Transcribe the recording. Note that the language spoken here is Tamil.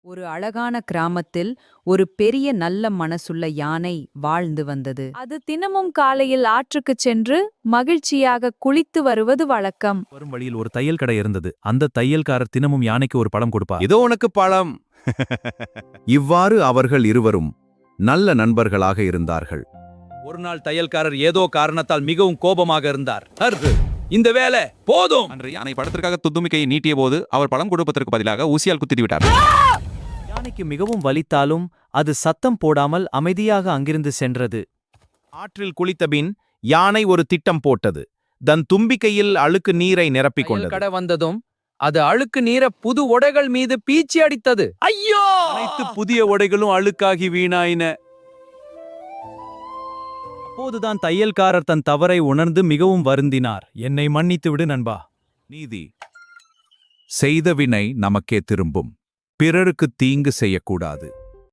ஒரு அழகான கிராமத்தில் ஒரு பெரிய நல்ல மனசுள்ள யானை வாழ்ந்து வந்தது. அது தினமும் காலையில் ஆற்றுக்குச் சென்று மகிழ்ச்சியாக குளித்து வருவது வழக்கம். வரும் வழியில் ஒரு தையல் கடை இருந்தது. அந்த தையல்காரர் தினமும் யானைக்கு ஒரு பழம் கொடுப்பார். இதோ உனக்கு பழம். இவ்வாறு அவர்கள் இருவரும் நல்ல நண்பர்களாக இருந்தார்கள். ஒரு நாள் தையல்காரர் ஏதோ காரணத்தால் மிகவும் கோபமாக இருந்தார். "அர்ரு, இந்த வேலை போதும்!" அன்று யானை படத்திற்காக துந்துமிக்கையை நீட்டிய போது அவர் பழம் கொடுப்பதற்கு பதிலாக ஊசியால் குத்திட்டு விட்டார். யானைக்கு மிகவும் வலித்தாலும் அது சத்தம் போடாமல் அமைதியாக அங்கிருந்து சென்றது. ஆற்றில் குளித்தபின் யானை ஒரு திட்டம் போட்டது. தன் தும்பிக்கையில் அழுக்கு நீரை நிரப்பிக் தையல் கொண்டது. கடை வந்ததும் அது அழுக்கு நீரை புது உடைகள் மீது பீச்சி அடித்தது. ஐயோ! அனைத்து புதிய உடைகளும் அழுக்காகி வீணாயின. அப்போதுதான் தையல்காரர் தன் தவறை உணர்ந்து மிகவும் வருந்தினார். "என்னை மன்னித்து விடு நண்பா." நீதி. செய்த வினை நமக்கே திரும்பும். பிறருக்கு தீங்கு செய்யக்கூடாது.